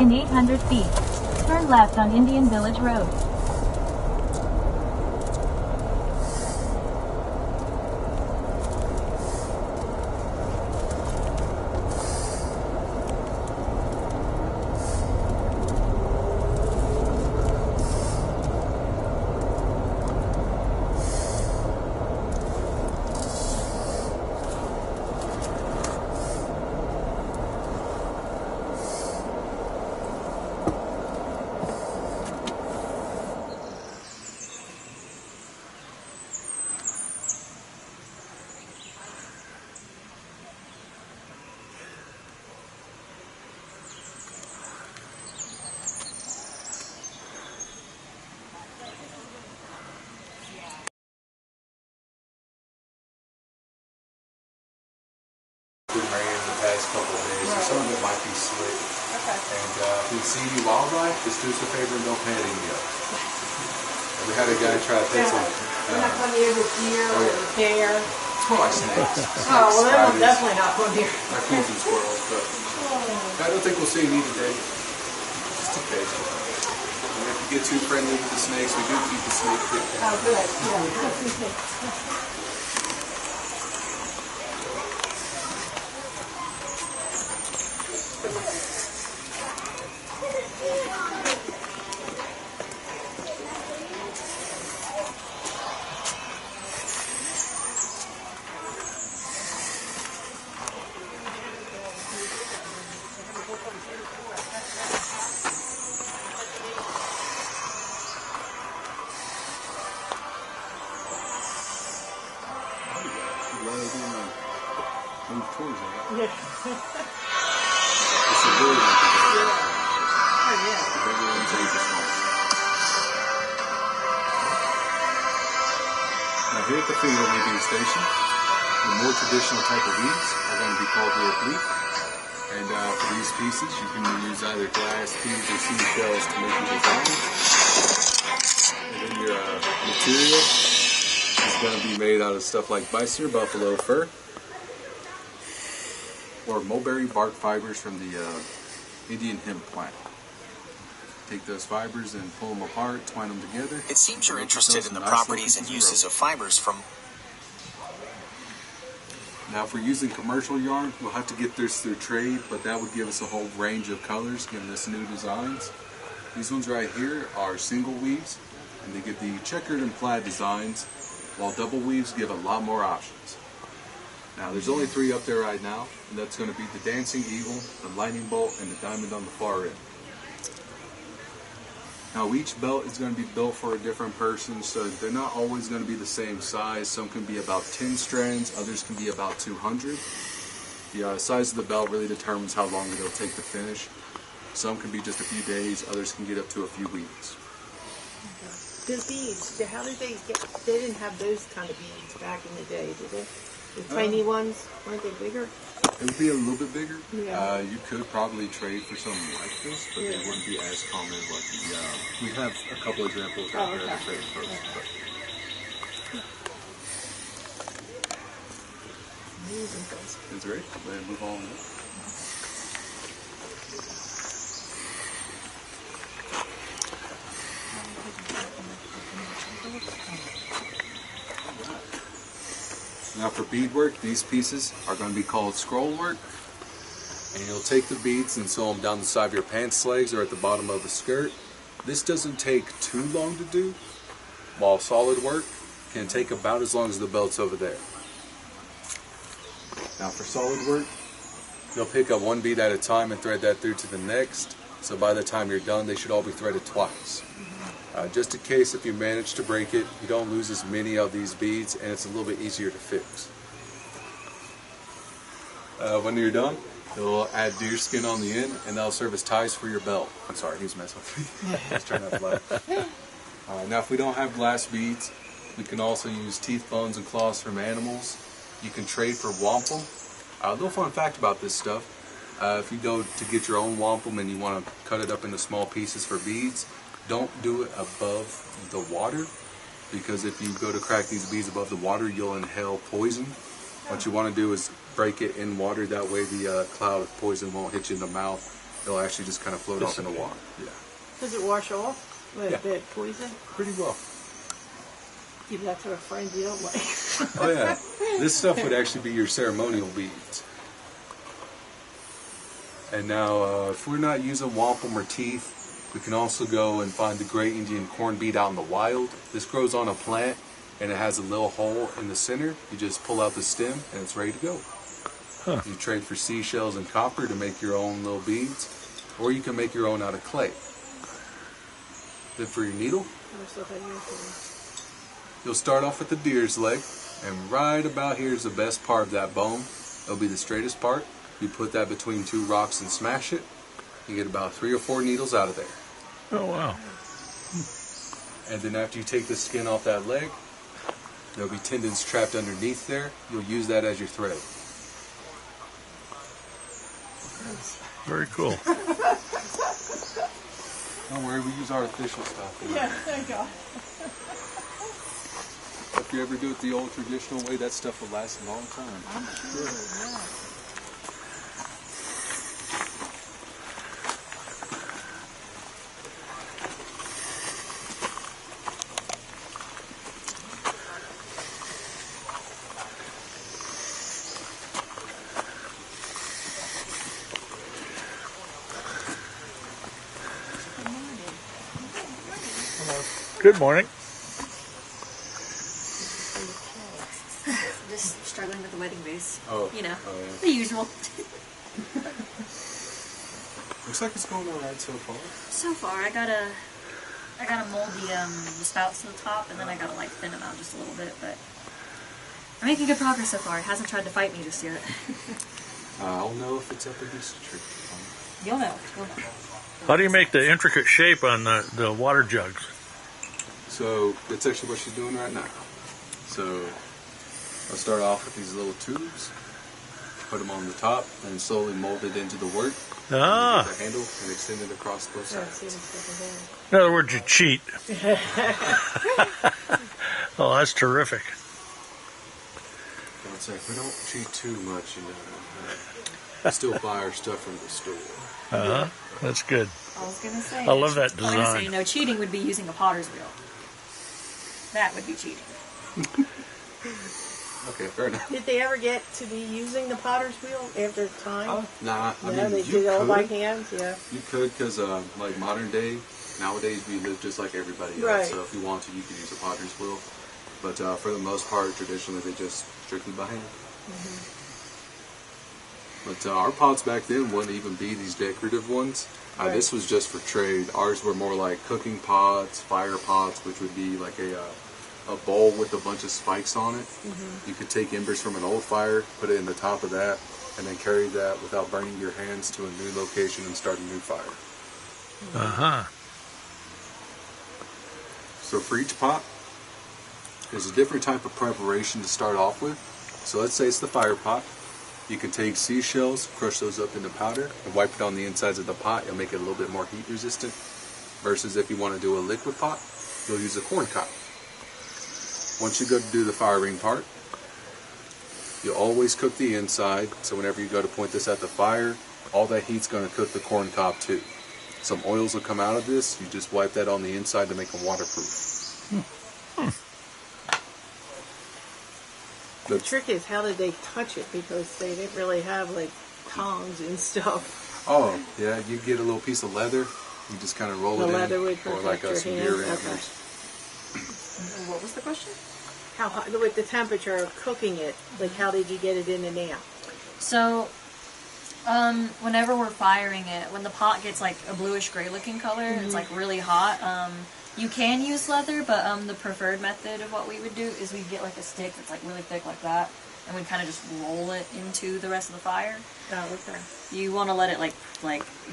In 800 feet, turn left on Indian Village Road. Been raining the past couple of days, so some of it might be slick. Okay. And if we see any wildlife, just do us a favor and don't pay it any up. We had a guy try to pet some. We're not going near the deer or the bear. More like snakes. Oh, well, that one's definitely not going near. Raccoons and squirrels, but I don't think we'll see any today. Just occasionally. And if you get too friendly with the snakes, we do keep the snake pit. Oh, good. Yeah. Move towards it. Yeah. It's a good one. Yeah. Oh, yeah. Everyone take this one. Now here at the field leaving station, the more traditional type of weeds are going to be called root leaf. And for these pieces, you can use either glass, peas, or seashells to make your designs. And then your material is going to be made out of stuff like bison or buffalo fur, or mulberry bark fibers from the Indian hemp plant. Take those fibers and pull them apart, twine them together. It seems you're interested in the properties and uses of fibers from... Now if we're using commercial yarn, we'll have to get this through trade, but that would give us a whole range of colors, giving us new designs. These ones right here are single weaves, and they get the checkered and plaid designs, while double weaves give a lot more options. Now there's only 3 up there right now, and that's going to be the dancing eagle, the lightning bolt, and the diamond on the far end. Now each belt is going to be built for a different person, so they're not always going to be the same size. Some can be about 10 strands, others can be about 200. The size of the belt really determines how long it'll take to finish. Some can be just a few days, others can get up to a few weeks. The beads, how did they get, they didn't have those kind of beads back in the day, did they? The tiny ones, weren't they bigger? It would be a little bit bigger. Yeah. You could probably trade for something like this, but they wouldn't be as common as like the, we have a couple examples out there to trade first. But. That's great. Go ahead and move on. Now for beadwork, these pieces are going to be called scroll work. And you'll take the beads and sew them down the side of your pants legs or at the bottom of the skirt. This doesn't take too long to do, while solid work can take about as long as the belt's over there. Now for solid work, you'll pick up 1 bead at a time and thread that through to the next. So by the time you're done, they should all be threaded twice. Just in case if you manage to break it, you don't lose as many of these beads, and it's a little bit easier to fix. When you're done, you'll add deer skin on the end, and that'll serve as ties for your belt. I'm sorry, he's messing with me. Let's try not to laugh. Now if we don't have glass beads, we can also use teeth, bones, and claws from animals. You can trade for wampum. A little fun fact about this stuff, if you go to get your own wampum and you want to cut it up into small pieces for beads, don't do it above the water, because if you go to crack these beads above the water, you'll inhale poison. What you want to do is break it in water, that way the cloud of poison won't hit you in the mouth it'll actually just kind of float off in the water. Yeah, Does it wash off with Yeah. the poison? pretty well. Give that to a friend you don't like. Oh yeah, this stuff would actually be your ceremonial beads. And now, if we're not using wampum or teeth, we can also go and find the Great Indian Corn Bead out in the wild. This grows on a plant, and it has a little hole in the center. You just pull out the stem, and it's ready to go. Huh. You trade for seashells and copper to make your own little beads, or you can make your own out of clay. Then for your needle, you'll start off with the deer's leg, and right about here is the best part of that bone. It'll be the straightest part. You put that between two rocks and smash it. You get about 3 or 4 needles out of there. Oh, wow. And then after you take the skin off that leg, there'll be tendons trapped underneath there. You'll use that as your thread. Very cool. Don't worry, we use artificial stuff. Yeah, thank God. If you ever do it the old traditional way, that stuff will last a long time. I'm sure, yeah. Good morning. Just struggling with the wedding vase. Oh, You know, yeah. the usual. Looks like it's going all right so far. So far, I gotta mold the spouts to the top, and then I gotta like thin them out just a little bit. But I'm making good progress so far. It hasn't tried to fight me just yet. I'll know if it's up against a tree. You'll know. You'll know. How do you make the intricate shape on the water jugs? So that's actually what she's doing right now. So I'll start off with these little tubes, put them on the top, and slowly mold it into the work. Ah. The handle and extend it across both Yeah, sides. see what's over there. In other words, you cheat. Oh, that's terrific. Don't say we don't cheat too much, you know. We still buy our stuff from the store. Uh-huh. That's good. I was gonna say. I love that I was gonna say, design. no, cheating would be using a potter's wheel. That would be cheating. Okay, fair enough. Did they ever get to be using the potter's wheel after time? Nah, I No, mean, they you did it all by could. hand, yeah. You could, because like modern day, nowadays we live just like everybody else. Right. So if you want to, you can use a potter's wheel. But for the most part, traditionally, they just strictly by hand. But our pots back then wouldn't even be these decorative ones. Right. This was just for trade. Ours were more like cooking pots, fire pots, which would be like a bowl with a bunch of spikes on it. You could take embers from an old fire, put it in the top of that, and then carry that without burning your hands to a new location and start a new fire. Uh-huh. So for each pot, there's a different type of preparation to start off with. So let's say it's the fire pot. You can take seashells, crush those up into powder, and wipe it on the insides of the pot. It'll make it a little bit more heat resistant. Versus if you want to do a liquid pot, you'll use a corn cob. Once you go to do the firing part, you always cook the inside. So whenever you go to point this at the fire, all that heat's going to cook the corn cob too. Some oils will come out of this. You just wipe that on the inside to make them waterproof. The trick is, how did they touch it? Because they didn't really have, like, tongs and stuff. Oh, yeah, you get a little piece of leather. You just kind of roll The it leather in. would Or like protect some your deer hand. antlers. What was the question? How hot, with the temperature of cooking it, like, how did you get it in and out? So, whenever we're firing it, when the pot gets like a bluish gray looking color, it's like really hot. You can use leather, but the preferred method of what we would do is we'd get like a stick that's like really thick like that, and we'd kind of just roll it into the rest of the fire. Oh, okay. You want to let it like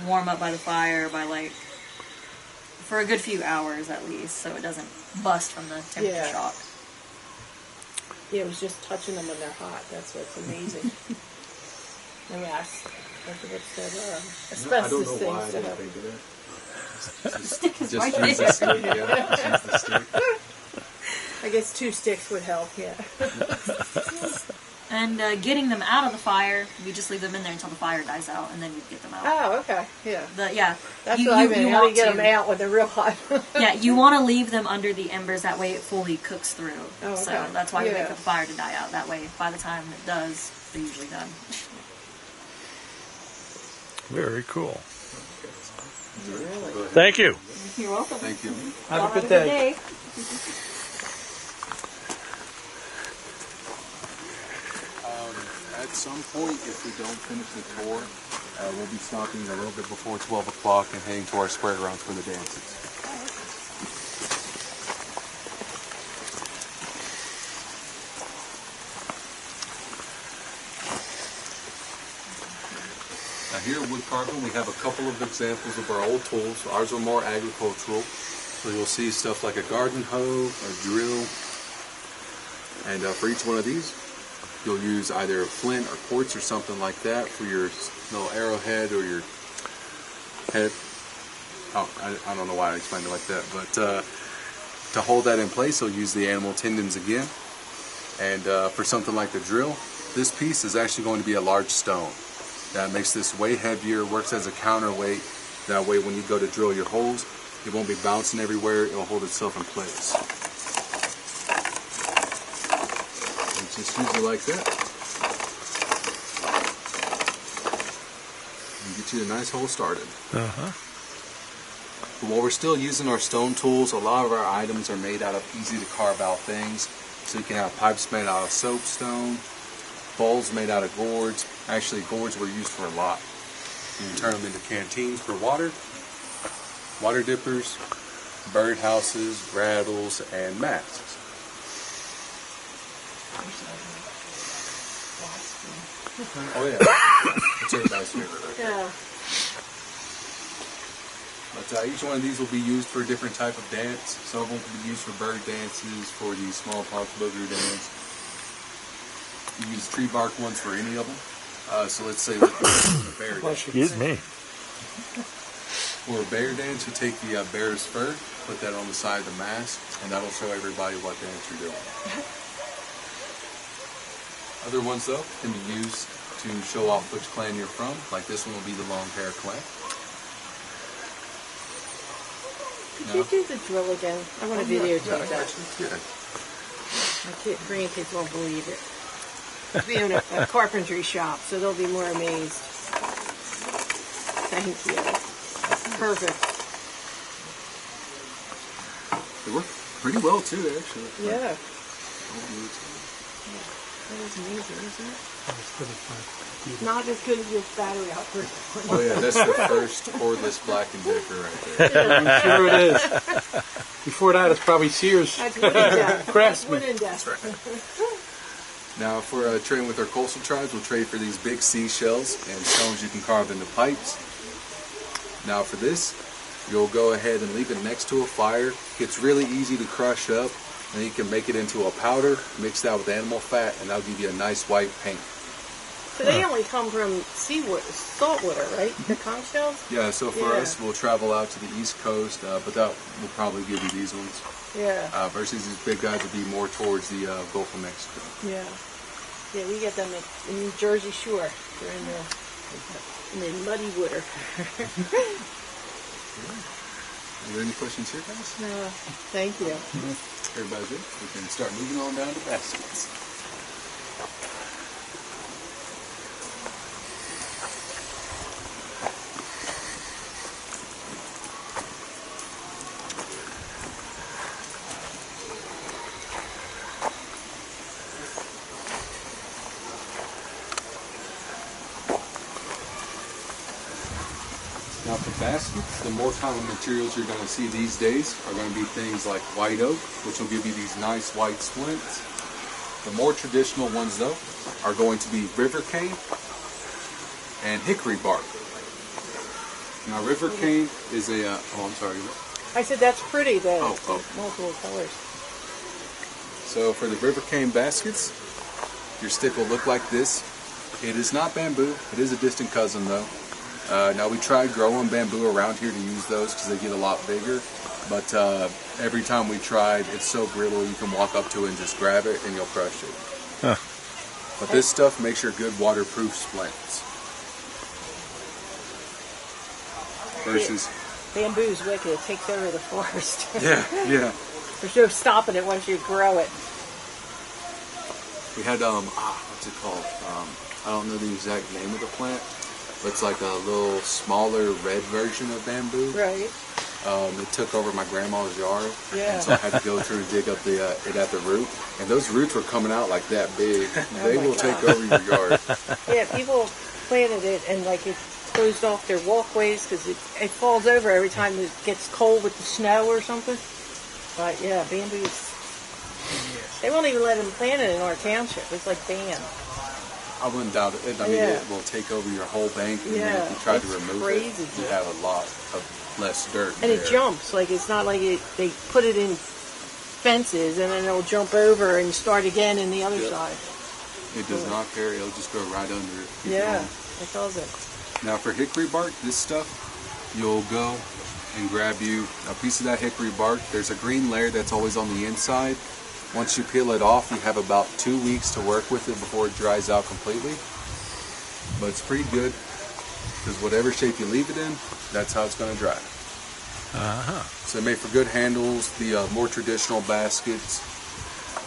warm up by the fire by like for a good few hours at least, so it doesn't bust from the temperature Yeah. shock. Yeah, it was just touching them when they're hot. That's what's amazing. I mean, that's what said, I don't asbestos know why I things to didn't happen. think of that. Stick is Just right use the there. stick, yeah. Just use the stick. I guess 2 sticks would help, yeah. And getting them out of the fire, you just leave them in there until the fire dies out, and then you get them out. Oh, okay. Yeah. That's what I mean. How do you get them out when they're real hot? Yeah, you want to leave them under the embers. That way it fully cooks through. Oh, okay. So that's why we wait for the fire to die out. That way, by the time it does, they're usually done. Very cool. Really? Thank you. You're welcome. Thank you. Have a good day. At some point, if we don't finish the tour, we'll be stopping a little bit before 12 o'clock and heading to our square grounds for the dances. Now here at Wood Carving, we have a couple of examples of our old tools. Ours are more agricultural, so you'll see stuff like a garden hoe, a drill, and for each one of these, you'll use either flint or quartz or something like that for your little arrowhead or your head. Oh, I don't know why I explained it like that, but to hold that in place, you'll use the animal tendons again. And for something like the drill, this piece is actually going to be a large stone. That makes this way heavier, works as a counterweight. That way when you go to drill your holes, it won't be bouncing everywhere, it'll hold itself in place. Just use it like that. And get you a nice hole started. But while we're still using our stone tools, a lot of our items are made out of easy to carve out things. So you can have pipes made out of soapstone, bowls made out of gourds. Actually, gourds were used for a lot. You can turn them into canteens for water, water dippers, bird houses, rattles, and masks. Oh yeah, it's everybody's favorite right there. Yeah. But each one of these will be used for a different type of dance. Some of them will be used for bird dances, for the smallpox booger dance. You use tree bark ones for any of them. So let's say with a bear dance. Excuse me. For a bear dance, you take the bear's fur, put that on the side of the mask, and that'll show everybody what dance you're doing. Other ones, though, can be used to show off which clan you're from. Like this one will be the long hair clan. Could you do the drill again? I want to videotape that. Yeah. My grandkids won't believe it. We own a carpentry shop, so they'll be more amazed. Thank you. Perfect. They work pretty well, too, actually. Yeah. That is amazing, isn't it? Not as good as this battery output. Oh yeah, that's the first cordless Black & Decker right there. I'm sure it is. Before that, it's probably Sears. That's Wooden Deck. Craftsman. Wooden Deck. Now, for trading with our coastal tribes, we'll trade for these big seashells and stones you can carve into pipes. Now, for this, you'll go ahead and leave it next to a fire. It's really easy to crush up, and you can make it into a powder, mix that with animal fat, and that'll give you a nice white paint. So they only come from saltwater, right? The conch shells? Yeah, so for us, we'll travel out to the East Coast, but that will probably give you these ones. Yeah. Versus these big guys would be more towards the Gulf of Mexico. Yeah. Yeah, we get them in the Jersey Shore. They're in the muddy water. Are there any questions here, guys? No, thank you. Everybody's good? We can start moving on down to baskets. Now for baskets, the more common materials you're going to see these days are going to be things like white oak, which will give you these nice white splints. The more traditional ones, though, are going to be river cane and hickory bark. Now river cane is a, oh I'm sorry. I said that's pretty, the multiple colors. So for the river cane baskets, your stick will look like this. It is not bamboo, it is a distant cousin though. Now we tried growing bamboo around here to use those because they get a lot bigger, but every time we tried, it's so brittle you can walk up to it and just grab it and you'll crush it. Huh. But this stuff makes your good waterproof splints. Versus bamboo's wicked. It takes over the forest. yeah. There's no stopping it once you grow it. We had what's it called? I don't know the exact name of the plant, but it's like a little smaller red version of bamboo. Right. It took over my grandma's yard, Yeah. and so I had to go through and dig up it at the root. And those roots were coming out like that big. They will take over your yard. Yeah, people planted it and like it closed off their walkways because it falls over every time it gets cold with the snow or something. But yeah, bamboo's. They won't even let them plant it in our township. It's like banned. I wouldn't doubt it. I mean, it will take over your whole bank, and then if you try to remove crazy. it, you have a lot of less dirt. And it jumps. Like it's not like they put it in fences and then it'll jump over and start again in the other side. It does not care. It'll just go right under it. Yeah, it doesn't. Now for hickory bark, this stuff, you'll go and grab you a piece of that hickory bark. There's a green layer that's always on the inside. Once you peel it off, you have about 2 weeks to work with it before it dries out completely. But it's pretty good because whatever shape you leave it in, that's how it's going to dry. So made for good handles, the more traditional baskets.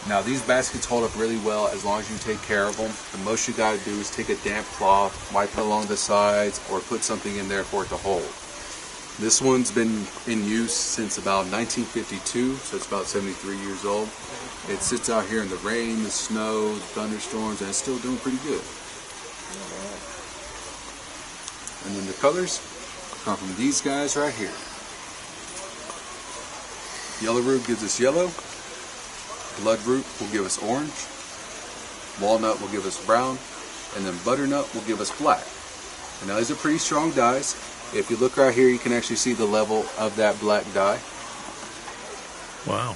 Now these baskets hold up really well as long as you take care of them. The most you got to do is take a damp cloth, wipe it along the sides, or put something in there for it to hold. This one's been in use since about 1952, so it's about 73 years old. It sits out here in the rain, the snow, the thunderstorms, and it's still doing pretty good. And then the colors come from these guys right here. Yellow root gives us yellow. Blood root will give us orange. Walnut will give us brown. And then butternut will give us black. And now these are pretty strong dyes. If you look right here, you can actually see the level of that black dye. Wow.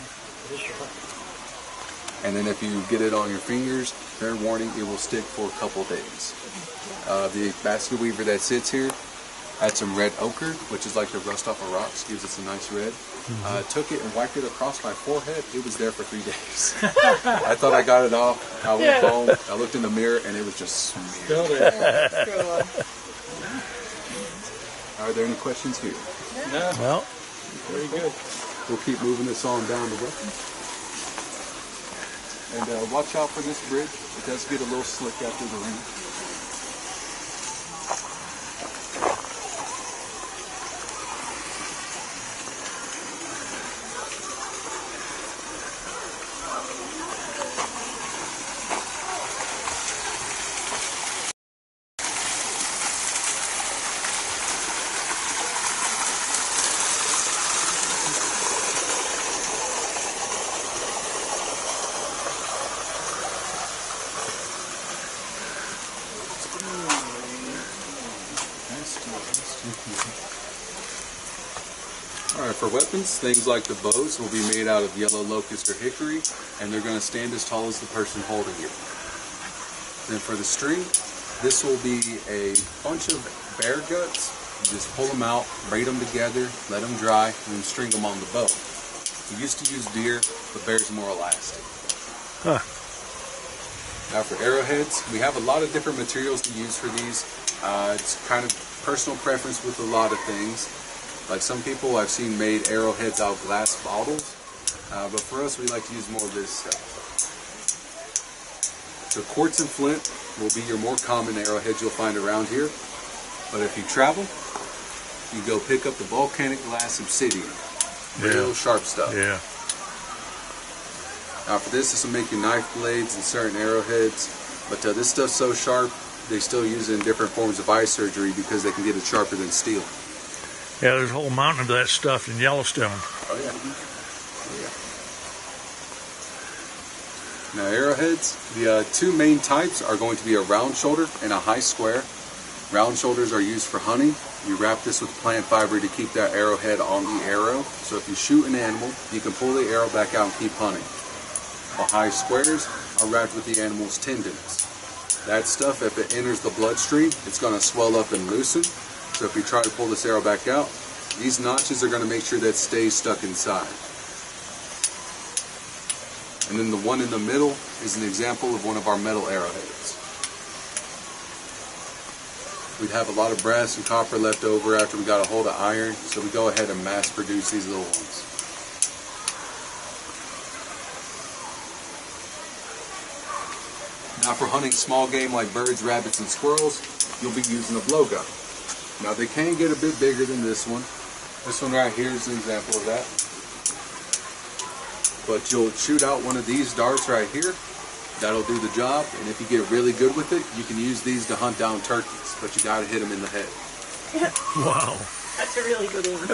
And then if you get it on your fingers, fair warning, it will stick for a couple days. The basket weaver that sits here had some red ochre, which is like the rust off of rocks, gives us a nice red. Took it and wiped it across my forehead. It was there for 3 days. I thought I got it off. I went home, I looked in the mirror, and it was just smeared. Are there any questions here? No. Well, Very good. We'll keep moving this on down the way. And watch out for this bridge. It does get a little slick after the rain. Alright, for weapons, things like the bows will be made out of yellow locust or hickory, and they're going to stand as tall as the person holding it. Then for the string, this will be a bunch of bear guts. You just pull them out, braid them together, let them dry, and then string them on the bow. We used to use deer, but bear's more elastic. Now for arrowheads, we have a lot of different materials to use for these. It's kind of personal preference with a lot of things. Like some people I've seen made arrowheads out of glass bottles, but for us we like to use more of this stuff. So quartz and flint will be your more common arrowheads you'll find around here. But if you travel, you go pick up the volcanic glass obsidian. Real sharp stuff. yeah. Now for this will make you knife blades and certain arrowheads, but this stuff's so sharp, they still use it in different forms of eye surgery because they can get it sharper than steel. Yeah, there's a whole mountain of that stuff in Yellowstone. Oh yeah. Now arrowheads, the two main types are going to be a round shoulder and a high square. Round shoulders are used for hunting. You wrap this with plant fiber to keep that arrowhead on the arrow. So if you shoot an animal, you can pull the arrow back out and keep hunting. While high squares are wrapped with the animal's tendons. That stuff, if it enters the bloodstream, it's going to swell up and loosen. So if you try to pull this arrow back out, these notches are going to make sure that it stays stuck inside. And then the one in the middle is an example of one of our metal arrowheads. We'd have a lot of brass and copper left over after we got a hold of iron, so we go ahead and mass produce these little ones. Now for hunting small game like birds, rabbits, and squirrels, you'll be using a blowgun. Now they can get a bit bigger than this one. This one right here is an example of that. But you'll shoot out one of these darts right here. That'll do the job, and if you get really good with it, you can use these to hunt down turkeys, but you gotta hit them in the head. Wow. That's a really good one.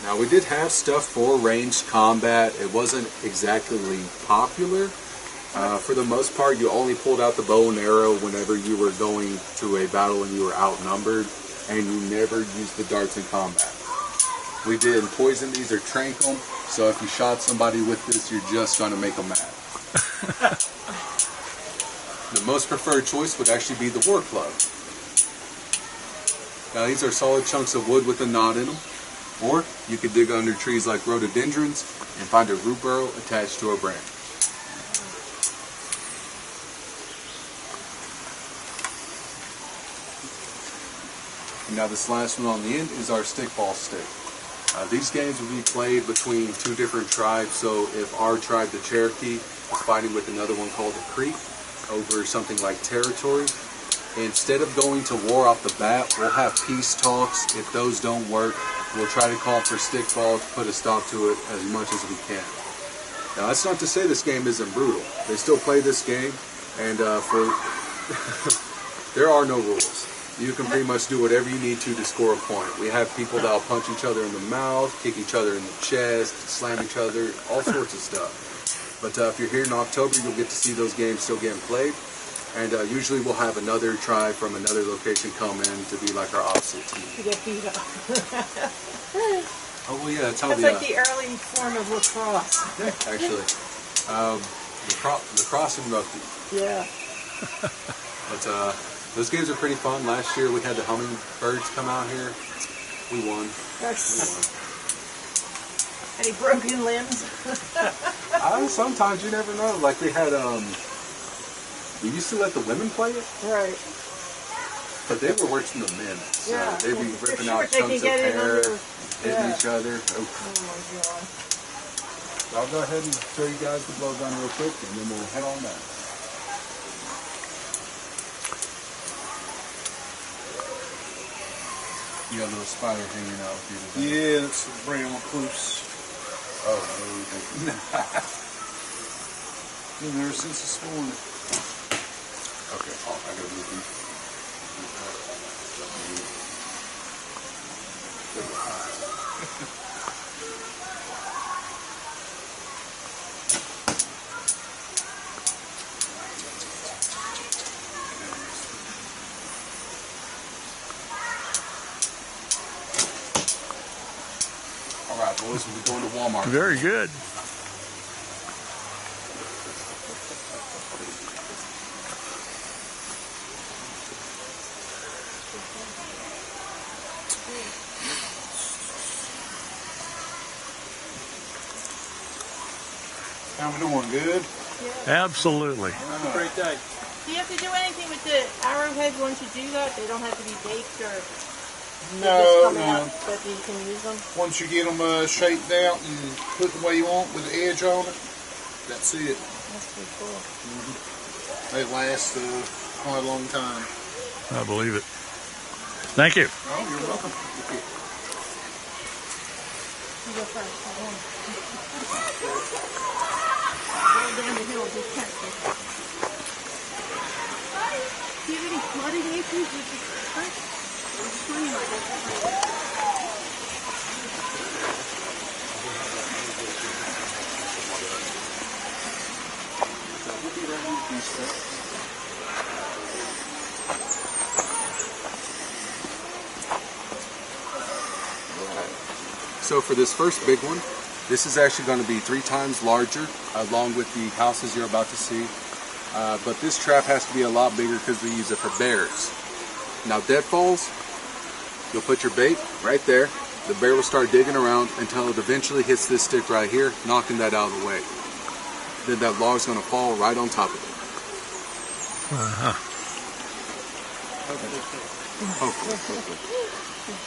Now we did have stuff for ranged combat. It wasn't exactly popular. For the most part, you only pulled out the bow and arrow whenever you were going to a battle and you were outnumbered, and you never used the darts in combat. We didn't poison these or trank them, so if you shot somebody with this, you're just going to make them mad. The most preferred choice would actually be the war club. Now these are solid chunks of wood with a knot in them, or you could dig under trees like rhododendrons and find a root burrow attached to a branch. And now this last one on the end is our stickball stick. These games will be played between two different tribes, so if our tribe, the Cherokee, is fighting with another one called the Creek over something like territory, instead of going to war off the bat, we'll have peace talks. If those don't work, we'll try to call for stickball to put a stop to it as much as we can. Now that's not to say this game isn't brutal. They still play this game, and there are no rules. You can pretty much do whatever you need to score a point. We have people that'll punch each other in the mouth, kick each other in the chest, slam each other, all sorts of stuff. But if you're here in October, you'll get to see those games still getting played. And usually we'll have another tribe from another location come in to be like our opposite team. You get beat up. Oh, well, yeah, that's how That's like the early form of lacrosse. Actually. Lacrosse and rugby. Yeah. But those games are pretty fun. Last year we had the hummingbirds come out here. We won. Any broken limbs? Sometimes you never know. Like we had, we used to let the women play it. Right. But they were worse than the men. So Yeah. they'd be ripping Sure, out they chunks can of get it hair, under, hitting yeah. each other. Oh. Oh my god. I'll go ahead and show you guys the blowgun real quick, and then we'll head on down. You got a little spider hanging out with you today. Yeah, that's a brown recluse. Oh, no. Been there since this morning. Okay, I gotta move these. All right, boys, we'll be going to Walmart. Very good. How we doing? Good? Absolutely. Have a great day. Do you have to do anything with the arrowhead once you do that? They don't have to be baked or they No, just come no. out so that you can use them? Once you get them shaped out and put the way you want with the edge on it, that's it. That's pretty cool. They last quite a long time. I believe it. Thank you. Oh, you're welcome. You go first. Roll down the hill, just catch it. Do you have any flooding issues with the stream? So for this first big one, this is actually going to be 3 times larger, along with the houses you're about to see. But this trap has to be a lot bigger because we use it for bears. Now deadfalls, you'll put your bait right there, The bear will start digging around until it eventually hits this stick right here, knocking that out of the way. Then that log's going to fall right on top of it. Hopefully.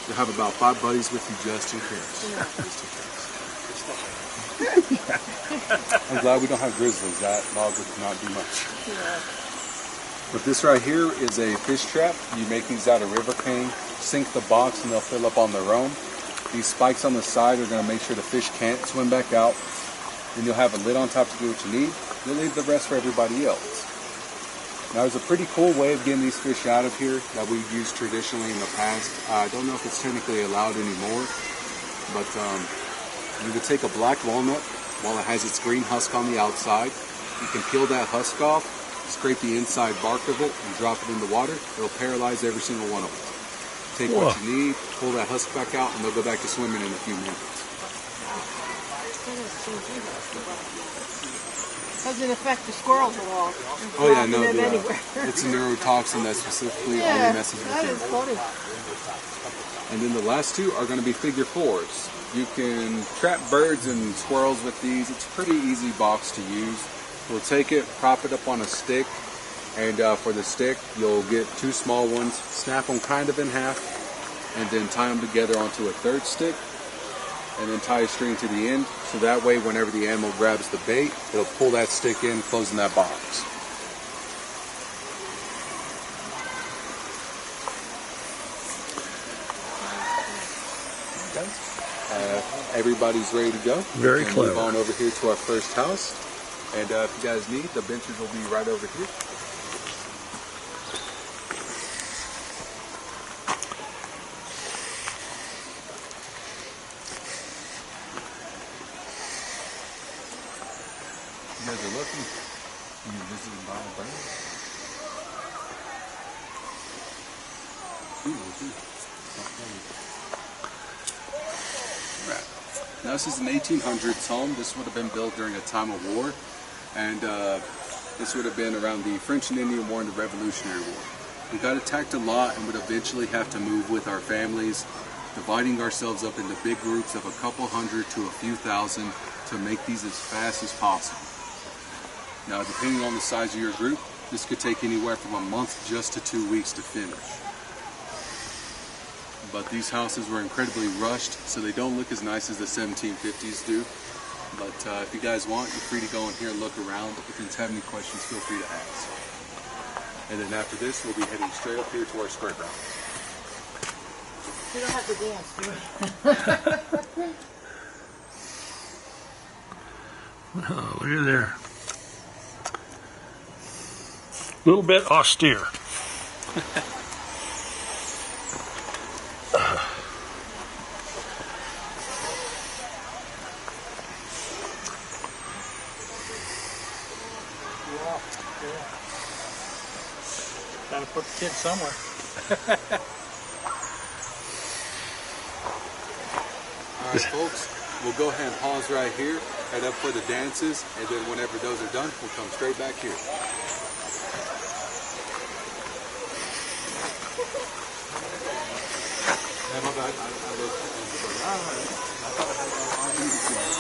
You'll have about 5 buddies with you just in case. I'm glad we don't have grizzlies. That log would not do much. But this right here is a fish trap. You make these out of river cane, sink the box, and they'll fill up on their own. These spikes on the side are going to make sure the fish can't swim back out. Then you'll have a lid on top to do what you need. You'll leave the rest for everybody else. Now, there's a pretty cool way of getting these fish out of here that we've used traditionally in the past. I don't know if it's technically allowed anymore, but you would take a black walnut while it has its green husk on the outside. You can peel that husk off, scrape the inside bark of it, and drop it in the water. It'll paralyze every single one of them. Take what you need, pull that husk back out, and they'll go back to swimming in a few minutes. Doesn't affect the squirrels at all. Oh yeah, no, it's a neurotoxin that specifically only messes with that them. is funny. And then the last two are going to be figure 4s. You can trap birds and squirrels with these. It's a pretty easy box to use. We'll take it, prop it up on a stick, and for the stick, you'll get 2 small ones, snap them kind of in half, and then tie them together onto a 3rd stick, and then tie a string to the end, so that way whenever the animal grabs the bait, it'll pull that stick in, closing that box. Everybody's ready to go. Very clever. clever. Move on over here to our first house, and if you guys need, the benches will be right over here. You guys are lucky. You visit and buy a bird. Right. Now this is an 1800s home. This would have been built during a time of war, and this would have been around the French and Indian War and the Revolutionary War. We got attacked a lot and would eventually have to move with our families, dividing ourselves up into big groups of a couple hundred to a few thousand to make these as fast as possible. Now, depending on the size of your group, this could take anywhere from a month just to 2 weeks to finish. But these houses were incredibly rushed, so they don't look as nice as the 1750s do. But if you guys want, you're free to go in here and look around. If you have any questions, feel free to ask. And then after this, we'll be heading straight up here to our square ground. You don't have to dance, do you? Oh, look at there. A little bit austere. Gotta put the kids somewhere. Alright folks, we'll go ahead and pause right here, head up for the dances, and then whenever those are done, we'll come straight back here. Yeah, my bad. I